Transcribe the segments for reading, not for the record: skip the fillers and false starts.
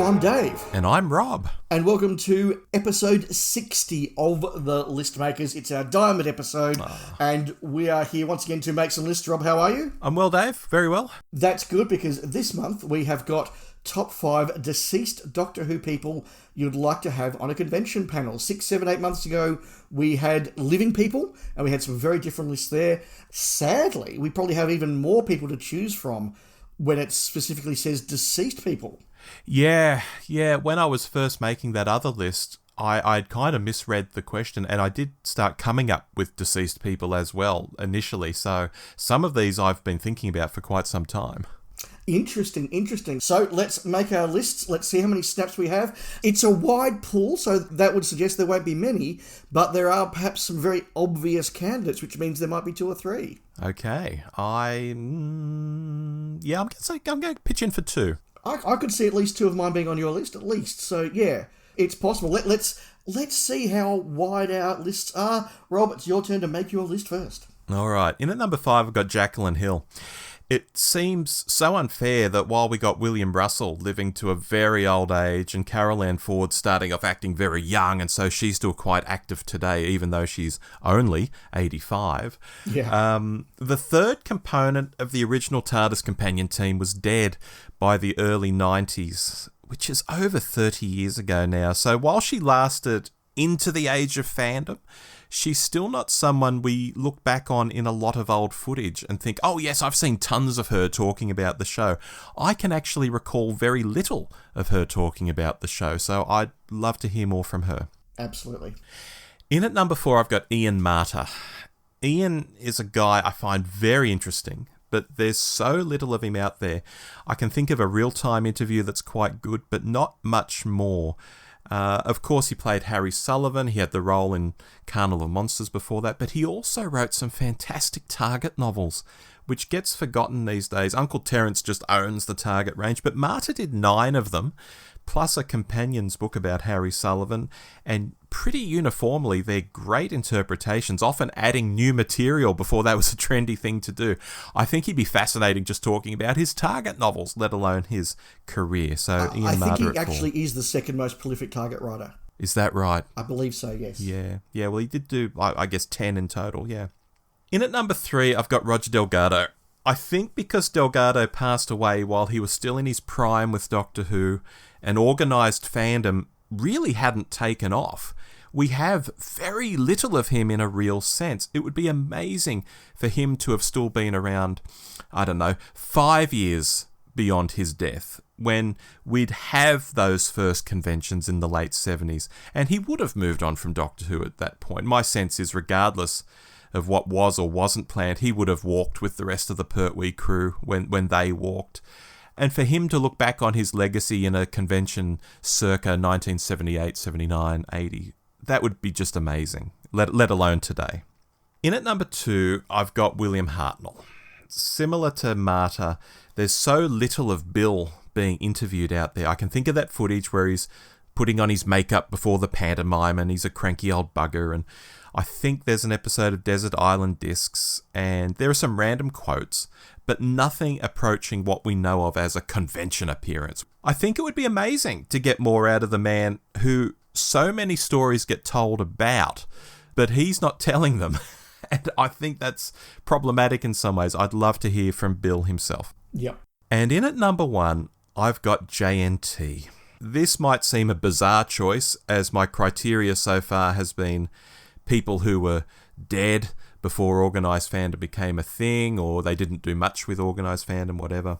I'm Dave. And I'm Rob. And welcome to episode 60 of The List Makers. It's our Diamond episode, and we are here once again to make some lists. Rob, how are you? I'm well, Dave. Very well. That's good, because this month we have got top 5 deceased Doctor Who people you'd like to have on a convention panel. 6, 7, 8 months ago, we had living people, and we had some very different lists there. Sadly, we probably have even more people to choose from when it specifically says deceased people. Yeah. When I was first making that other list, I'd kind of misread the question, and I did start coming up with deceased people as well initially. So some of these I've been thinking about for quite some time. Interesting. So let's make our lists. Let's see how many snaps we have. It's a wide pool, so that would suggest there won't be many, but there are perhaps some very obvious candidates, which means there might be 2 or 3. Okay. I'm going to pitch in for 2. I could see at least 2 of mine being on your list, at least. So yeah, it's possible. Let's see how wide our lists are. Rob, it's your turn to make your list first. All right. In at number 5, I've got Jacqueline Hill. It seems so unfair that while we got William Russell living to a very old age and Carol Ann Ford starting off acting very young, and so she's still quite active today, even though she's only 85. Yeah. The third component of the original TARDIS companion team was dead by the early 90s, which is over 30 years ago now. So while she lasted into the age of fandom, she's still not someone we look back on in a lot of old footage and think, oh yes, I've seen tons of her talking about the show. I can actually recall very little of her talking about the show, so I'd love to hear more from her. Absolutely. In at number 4, I've got Ian Marter. Ian is a guy I find very interesting, but there's so little of him out there. I can think of a real-time interview that's quite good, but not much more. Of course, he played Harry Sullivan. He had the role in Carnival of Monsters before that, but he also wrote some fantastic Target novels, which gets forgotten these days. Uncle Terence just owns the Target range, but Marta did 9 of them, plus a companion's book about Harry Sullivan, and pretty uniformly, they're great interpretations, often adding new material before that was a trendy thing to do. I think he'd be fascinating just talking about his Target novels, let alone his career. So Ian Marter, I think he actually is the second most prolific Target writer. Is that right? I believe so, yes. Yeah, well, he did do, I guess, 10 in total, yeah. In at number 3, I've got Roger Delgado. I think because Delgado passed away while he was still in his prime with Doctor Who, and organised fandom really hadn't taken off, we have very little of him in a real sense. It would be amazing for him to have still been around, 5 years beyond his death, when we'd have those first conventions in the late 70s, and he would have moved on from Doctor Who at that point. My sense is, regardless of what was or wasn't planned, he would have walked with the rest of the Pertwee crew when they walked. And for him to look back on his legacy in a convention circa 1978, 79, 80, that would be just amazing, let alone today. In at number 2, I've got William Hartnell. Similar to Marta, there's so little of Bill being interviewed out there. I can think of that footage where he's putting on his makeup before the pantomime and he's a cranky old bugger, and I think there's an episode of Desert Island Discs, and there are some random quotes, but nothing approaching what we know of as a convention appearance. I think it would be amazing to get more out of the man who so many stories get told about, but he's not telling them. And I think that's problematic in some ways. I'd love to hear from Bill himself. Yep. And in at number 1, I've got JNT. This might seem a bizarre choice, as my criteria so far has been people who were dead before organised fandom became a thing, or they didn't do much with organised fandom, whatever.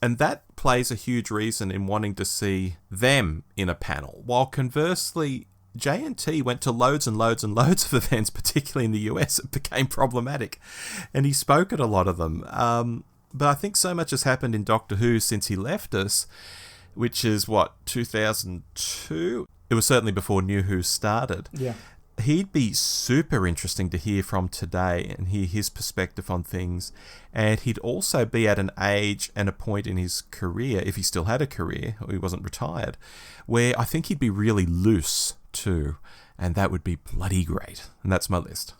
And that plays a huge reason in wanting to see them in a panel. While conversely, JNT went to loads and loads and loads of events, particularly in the US. It became problematic. And he spoke at a lot of them. But I think so much has happened in Doctor Who since he left us, which is, 2002? It was certainly before New Who started. Yeah. He'd be super interesting to hear from today and hear his perspective on things. And he'd also be at an age and a point in his career, if he still had a career, or he wasn't retired, where I think he'd be really loose too. And that would be bloody great. And that's my list.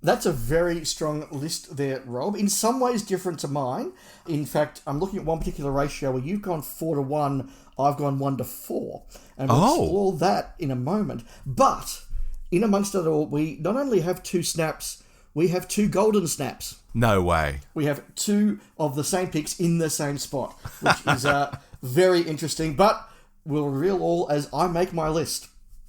That's a very strong list there, Rob. In some ways different to mine. In fact, I'm looking at one particular ratio where you've gone 4-1, I've gone 1-4. And we'll explore that in a moment. But in amongst it all, we not only have 2 snaps, we have 2 golden snaps. No way. We have 2 of the same picks in the same spot, which is very interesting. But we'll reveal all as I make my list.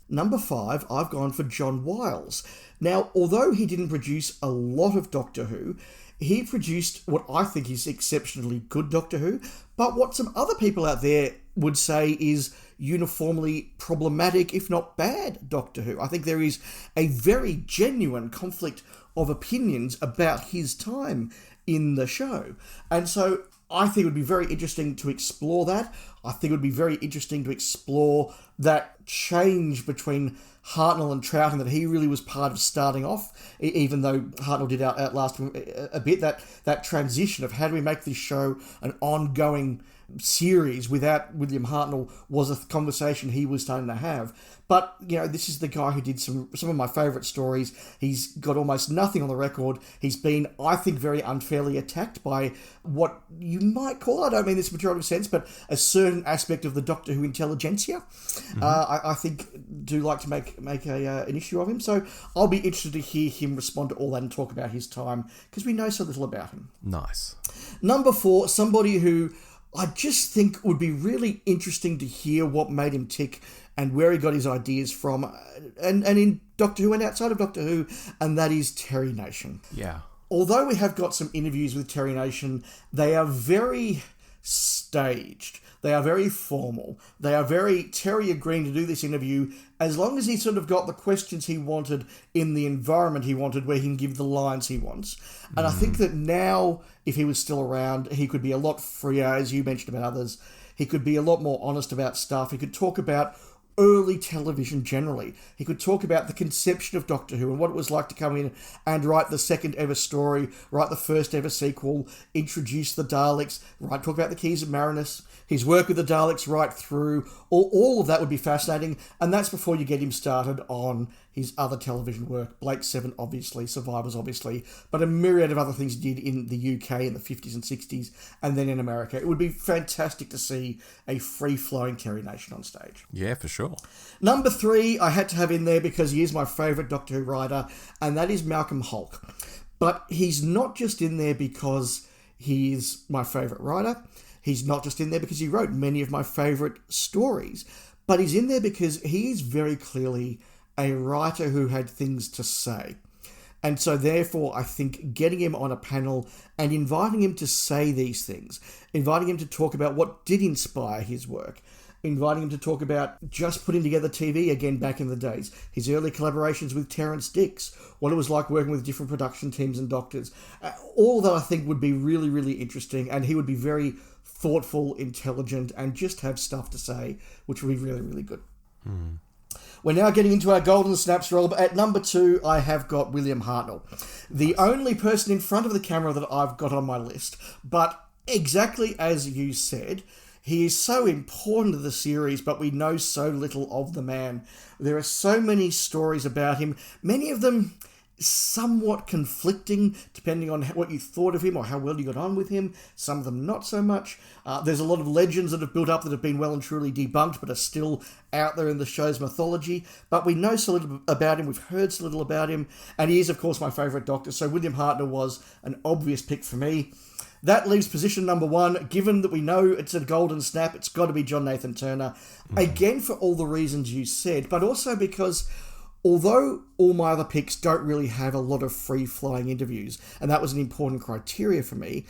Number 5, I've gone for John Wiles. Now, although he didn't produce a lot of Doctor Who, he produced what I think is exceptionally good Doctor Who, but what some other people out there would say is uniformly problematic, if not bad, Doctor Who. I think there is a very genuine conflict of opinions about his time in the show. And so I think it would be very interesting to explore that. I think it would be very interesting to explore that change between Hartnell and Troughton that he really was part of starting off, even though Hartnell did outlast him a bit. That transition of how do we make this show an ongoing series without William Hartnell was a conversation he was starting to have. But, you know, this is the guy who did some of my favourite stories. He's got almost nothing on the record. He's been, I think, very unfairly attacked by what you might call, I don't mean this in a pejorative sense, but a certain aspect of the Doctor Who intelligentsia. I think do like to make an issue of him. So I'll be interested to hear him respond to all that and talk about his time, because we know so little about him. Nice. Number 4, somebody who I just think would be really interesting to hear what made him tick and where he got his ideas from, and in Doctor Who and outside of Doctor Who, and that is Terry Nation. Yeah. Although we have got some interviews with Terry Nation, they are very staged. They are very formal. They are very Terry agreeing to do this interview as long as he sort of got the questions he wanted in the environment he wanted, where he can give the lines he wants. And I think that now, if he was still around, he could be a lot freer, as you mentioned about others. He could be a lot more honest about stuff. He could talk about early television generally. He could talk about the conception of Doctor Who and what it was like to come in and write the second ever story, write the first ever sequel, introduce the Daleks, talk about the Keys of Marinus, his work with the Daleks right through. All of that would be fascinating, and that's before you get him started on his other television work. Blake 7, obviously, Survivors, obviously, but a myriad of other things he did in the UK in the 50s and 60s, and then in America. It would be fantastic to see a free-flowing Terry Nation on stage. Yeah, for sure. Number 3, I had to have in there because he is my favourite Doctor Who writer, and that is Malcolm Hulke. But he's not just in there because he is my favourite writer. He's not just in there because he wrote many of my favourite stories. But he's in there because he is very clearly a writer who had things to say. And so therefore, I think getting him on a panel and inviting him to say these things, inviting him to talk about what did inspire his work, inviting him to talk about just putting together TV again back in the days, his early collaborations with Terrance Dicks, what it was like working with different production teams and doctors, all that I think would be really, really interesting, and he would be very thoughtful, intelligent, and just have stuff to say, which would be really, really good. We're now getting into our golden snaps, Rob. At number 2, I have got William Hartnell, the only person in front of the camera that I've got on my list. But exactly as you said, he is so important to the series, but we know so little of the man. There are so many stories about him, many of them somewhat conflicting, depending on what you thought of him or how well you got on with him. Some of them not so much. There's a lot of legends that have built up that have been well and truly debunked, but are still out there in the show's mythology. But we know so little about him, we've heard so little about him, and he is, of course, my favourite Doctor, so William Hartnell was an obvious pick for me. That leaves position number 1. Given that we know it's a golden snap, it's got to be John Nathan Turner. Again, for all the reasons you said, but also because although all my other picks don't really have a lot of free-flowing interviews, and that was an important criteria for me,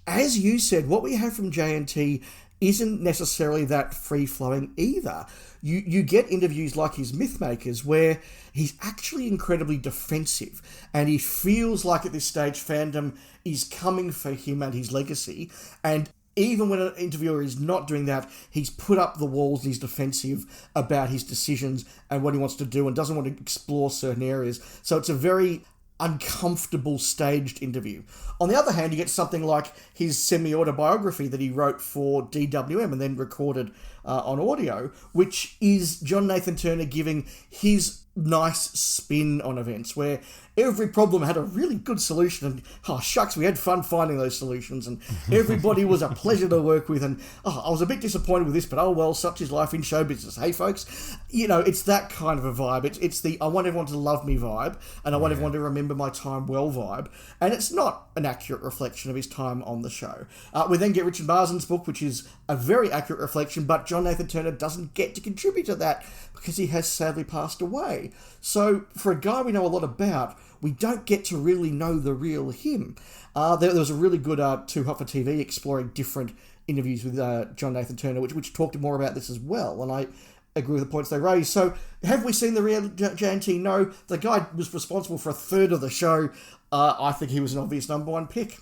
as you said, what we have from JNT isn't necessarily that free-flowing either. You get interviews like his Mythmakers where he's actually incredibly defensive, and he feels like at this stage fandom is coming for him and his legacy, and even when an interviewer is not doing that, he's put up the walls and he's defensive about his decisions and what he wants to do and doesn't want to explore certain areas. So it's a very uncomfortable staged interview. On the other hand, you get something like his semi-autobiography that he wrote for DWM and then recorded on audio, which is John Nathan Turner giving his nice spin on events where every problem had a really good solution, and shucks, we had fun finding those solutions, and everybody was a pleasure to work with, and I was a bit disappointed with this, but oh well, such is life in show business, hey folks. It's that kind of a vibe. It's the I want everyone to love me vibe, and I want everyone to remember my time well vibe, and it's not an accurate reflection of his time on the show. We then get Richard Marsden's book, which is a very accurate reflection, but John Nathan Turner doesn't get to contribute to that because he has sadly passed away. So for a guy we know a lot about, we don't get to really know the real him. There was a really good Too Hot for TV exploring different interviews with John Nathan Turner, which talked more about this as well, and I agree with the points they raised. So have we seen the real JNT? No. The guy was responsible for a third of the show. I think he was an obvious number one pick.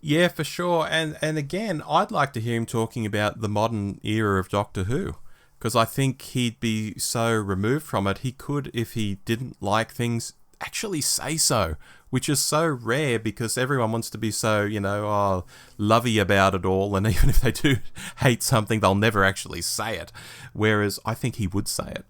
Yeah, for sure. And again, I'd like to hear him talking about the modern era of Doctor Who, because I think he'd be so removed from it, he could, if he didn't like things, actually say so, which is so rare because everyone wants to be so, lovey about it all, and even if they do hate something, they'll never actually say it, whereas I think he would say it.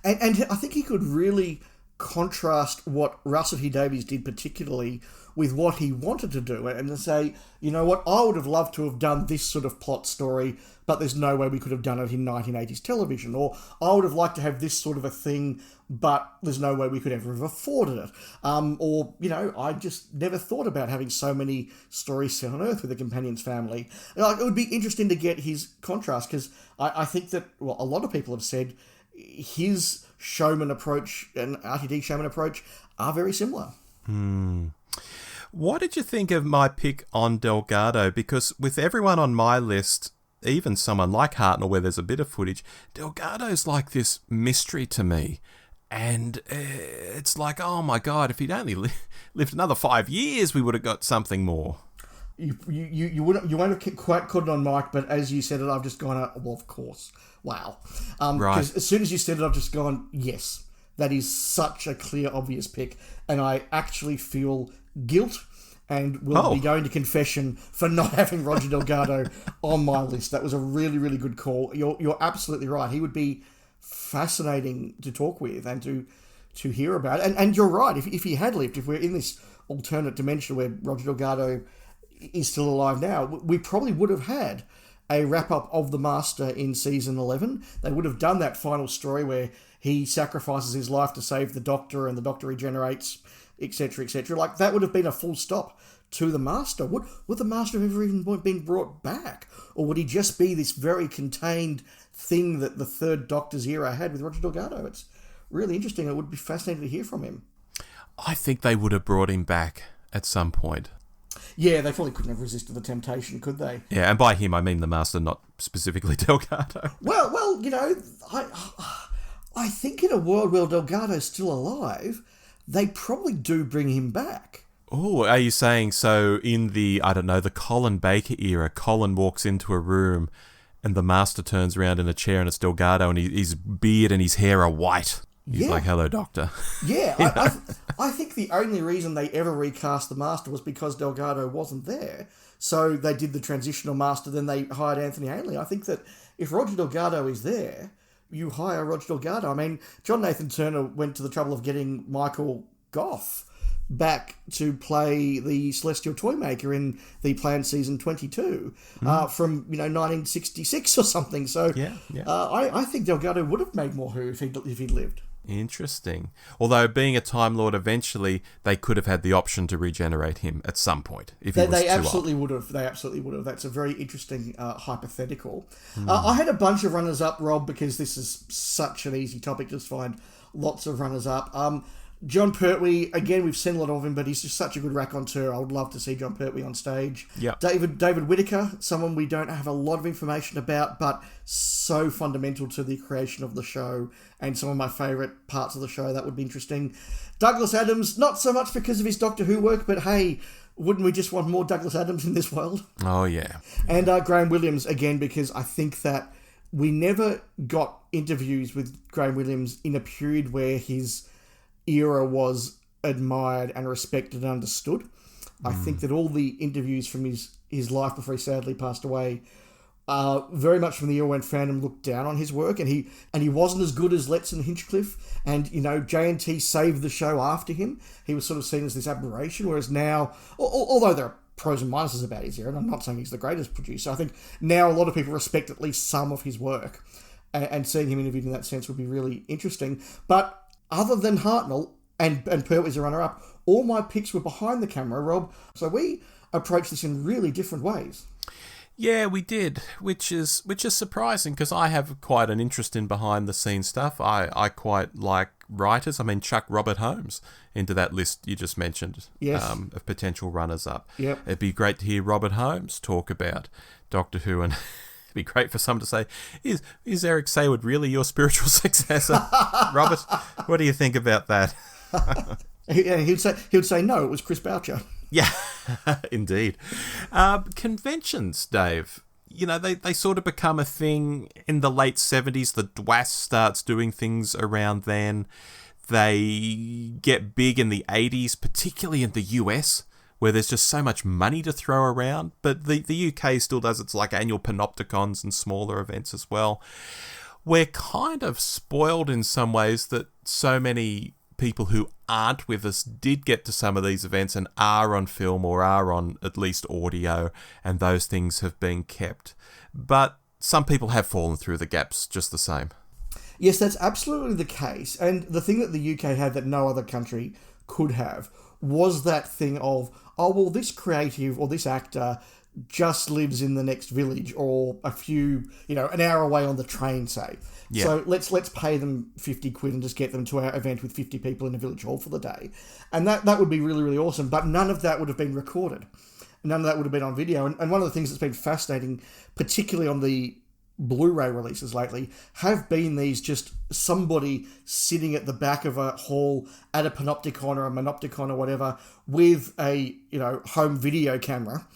And I think he could really contrast what Russell T Davies did particularly with what he wanted to do, and to say, you know what, I would have loved to have done this sort of plot story, but there's no way we could have done it in 1980s television, or I would have liked to have this sort of a thing, but there's no way we could ever have afforded it. Or, I just never thought about having so many stories set on Earth with the Companions family. It would be interesting to get his contrast, because I think that, a lot of people have said his showman approach and RTD showman approach are very similar. What did you think of my pick on Delgado? Because with everyone on my list, even someone like Hartnell, where there's a bit of footage, Delgado's like this mystery to me. And it's like, oh my God, if he'd only lived another 5 years, we would have got something more. You won't have quite caught it on mic, but as you said it, I've just gone, well, of course. Wow. Right. Because as soon as you said it, I've just gone, yes, that is such a clear, obvious pick. And I actually feel guilt and will be going to confession for not having Roger Delgado on my list. That was a really, really good call. You're absolutely right. He would be fascinating to talk with and to hear about. And you're right. If he had lived, if we're in this alternate dimension where Roger Delgado is still alive now, we probably would have had a wrap-up of The Master in season 11. They would have done that final story where he sacrifices his life to save the Doctor and the Doctor regenerates, etc., etc. Like, that would have been a full stop to The Master. Would The Master have ever even been brought back? Or would he just be this very contained thing that the third Doctor's era had with Roger Delgado? It's really interesting. It would be fascinating to hear from him. I think they would have brought him back at some point. Yeah, they probably couldn't have resisted the temptation, could they? Yeah, and by him I mean the Master, not specifically Delgado. Well, I think in a world where Delgado's still alive, they probably do bring him back. Oh, are you saying so in the, the Colin Baker era, Colin walks into a room and the Master turns around in a chair and it's Delgado and his beard and his hair are white? He's like, hello, Doctor. Yeah, I think the only reason they ever recast the Master was because Delgado wasn't there. So they did the transitional Master, then they hired Anthony Ainley. I think that if Roger Delgado is there, you hire Roger Delgado. I mean, John Nathan Turner went to the trouble of getting Michael Gough back to play the Celestial Toymaker in the planned season 22 from 1966 or something. So I think Delgado would have made more Who if he'd lived. Interesting. Although, being a Time Lord, eventually they could have had the option to regenerate him at some point. If he was they too absolutely old. would have. They absolutely would have. That's a very interesting hypothetical. I had a bunch of runners-up, Rob, because this is such an easy topic. Just find lots of runners-up. John Pertwee, again, we've seen a lot of him, but he's just such a good raconteur. I would love to see John Pertwee on stage. Yep. David Whittaker, someone we don't have a lot of information about, but so fundamental to the creation of the show and some of my favourite parts of the show. That would be interesting. Douglas Adams, not so much because of his Doctor Who work, but hey, wouldn't we just want more Douglas Adams in this world? Oh, yeah. And Graham Williams, again, because I think that we never got interviews with Graham Williams in a period where his era was admired and respected and understood. I think that all the interviews from his life before he sadly passed away very much from the era when fandom looked down on his work, and he wasn't as good as Letts and Hinchcliffe, and J&T saved the show after him. He was sort of seen as this aberration, whereas now, although there are pros and minuses about his era, and I'm not saying he's the greatest producer, I think now a lot of people respect at least some of his work, and seeing him interviewed in that sense would be really interesting. But other than Hartnell, and Pertwee as a runner-up, all my picks were behind the camera, Rob, so we approached this in really different ways. Yeah, we did, which is surprising because I have quite an interest in behind-the-scenes stuff. I quite like writers. I mean, chuck Robert Holmes into that list you just mentioned, yes, of potential runners-up. Yep. It'd be great to hear Robert Holmes talk about Doctor Who, and it'd be great for someone to say, is Eric Saywood really your spiritual successor? Robert, what do you think about that? He'd say no, it was Chris Boucher. Yeah, indeed. Conventions, Dave. They sort of become a thing in the late 70s. The DWAS starts doing things around then. They get big in the 80s, particularly in the US, where there's just so much money to throw around. But the UK still does its annual panopticons and smaller events as well. We're kind of spoiled in some ways that so many people who aren't with us did get to some of these events and are on film or are on at least audio, and those things have been kept. But some people have fallen through the gaps just the same. Yes, that's absolutely the case. And the thing that the UK had that no other country could have was that thing of, oh, well, this creative or this actor just lives in the next village or a few, an hour away on the train, say. Yeah. So let's pay them 50 quid and just get them to our event with 50 people in a village hall for the day. And that would be really, really awesome. But none of that would have been recorded. None of that would have been on video. And one of the things that's been fascinating, particularly on the Blu-ray releases lately, have been these just somebody sitting at the back of a hall at a panopticon or a monopticon or whatever with a, home video camera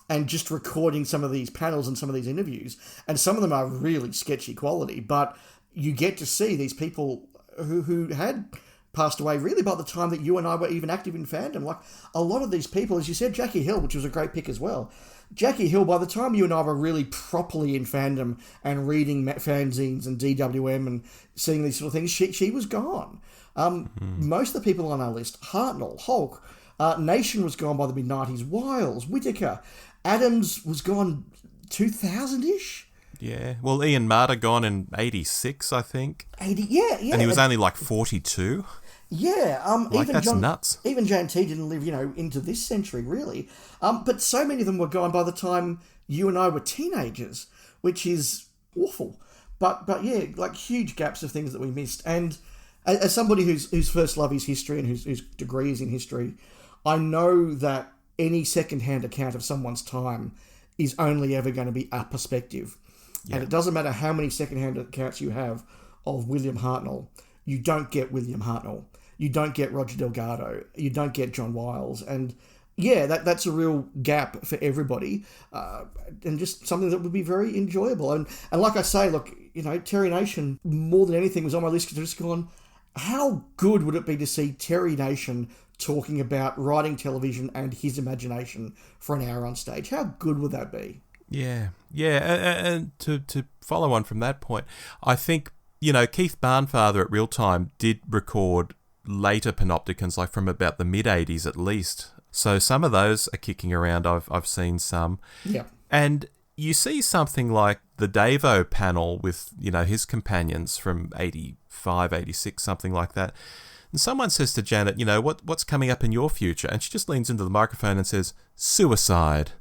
and just recording some of these panels and some of these interviews. And some of them are really sketchy quality, but you get to see these people who had passed away really by the time that you and I were even active in fandom. Like a lot of these people, as you said, Jackie Hill, which was a great pick as well. Jackie Hill, by the time you and I were really properly in fandom and reading fanzines and DWM and seeing these sort of things, she was gone. Most of the people on our list, Hartnell, Hulk, Nation was gone by the mid-90s, Wiles, Whittaker, Adams was gone 2000-ish. Yeah, well, Ian Marter gone in 86, I think. 80, yeah. And he was only 42. Yeah, that's nuts. Even J&T didn't live, into this century, really. But so many of them were gone by the time you and I were teenagers, which is awful. But yeah, huge gaps of things that we missed. And as somebody whose first love is history and whose degree is in history, I know that any second-hand account of someone's time is only ever going to be a perspective. Yeah. And it doesn't matter how many second-hand accounts you have of William Hartnell, you don't get William Hartnell. You don't get Roger Delgado. You don't get John Wiles. And yeah, that's a real gap for everybody, and just something that would be very enjoyable. And like I say, look, Terry Nation, more than anything, was on my list because I've just gone, how good would it be to see Terry Nation talking about writing television and his imagination for an hour on stage? How good would that be? Yeah. And to follow on from that point, I think, Keith Barnfather at Real Time did record later panopticons, like from about the mid-80s at least. So some of those are kicking around. I've seen some. Yeah. And you see something like the Davo panel with, his companions from 85, 86, something like that. And someone says to Janet, what's coming up in your future? And she just leans into the microphone and says, suicide.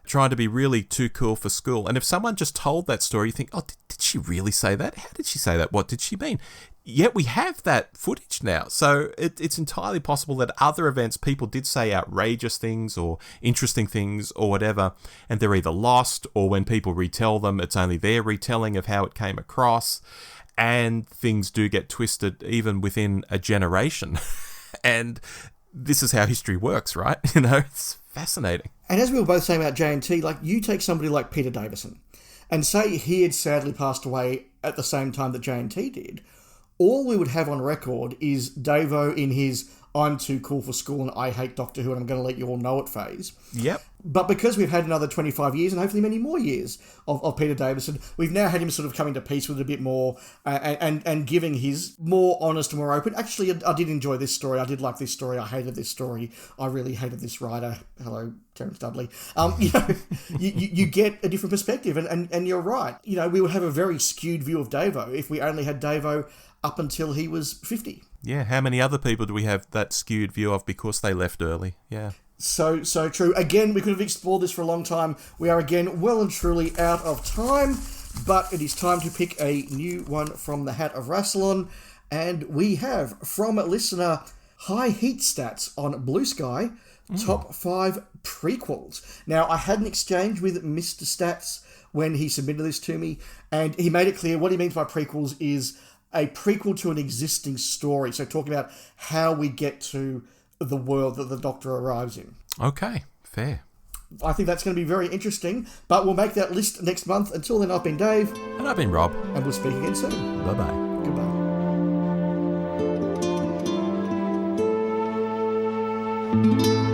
Trying to be really too cool for school. And if someone just told that story, you think, oh, did she really say that? How did she say that? What did she mean? Yet we have that footage now. So it's entirely possible that other events, people did say outrageous things or interesting things or whatever, and they're either lost, or when people retell them, it's only their retelling of how it came across. And things do get twisted even within a generation. And this is how history works, right? It's fascinating. And as we were both saying about J&T, you take somebody like Peter Davison and say he had sadly passed away at the same time that J&T did, all we would have on record is Davo in his I'm too cool for school and I hate Doctor Who and I'm going to let you all know it phase. Yep. But because we've had another 25 years and hopefully many more years of Peter Davison, we've now had him sort of coming to peace with it a bit more and giving his more honest, more open. Actually, I did enjoy this story. I did like this story. I hated this story. I really hated this writer. Hello, Terence Dudley. You get a different perspective and you're right. We would have a very skewed view of Davo if we only had Davo up until he was 50. Yeah, how many other people do we have that skewed view of because they left early? Yeah. So true. Again, we could have explored this for a long time. We are again well and truly out of time, but it is time to pick a new one from the hat of Rassilon. And we have, from listener High Heat Stats on Bluesky, top 5 prequels. Now, I had an exchange with Mr. Stats when he submitted this to me, and he made it clear what he means by prequels is a prequel to an existing story. So talking about how we get to the world that the Doctor arrives in. Okay, fair. I think that's going to be very interesting, but we'll make that list next month. Until then, I've been Dave. And I've been Rob. And we'll speak again soon. Bye-bye. Goodbye.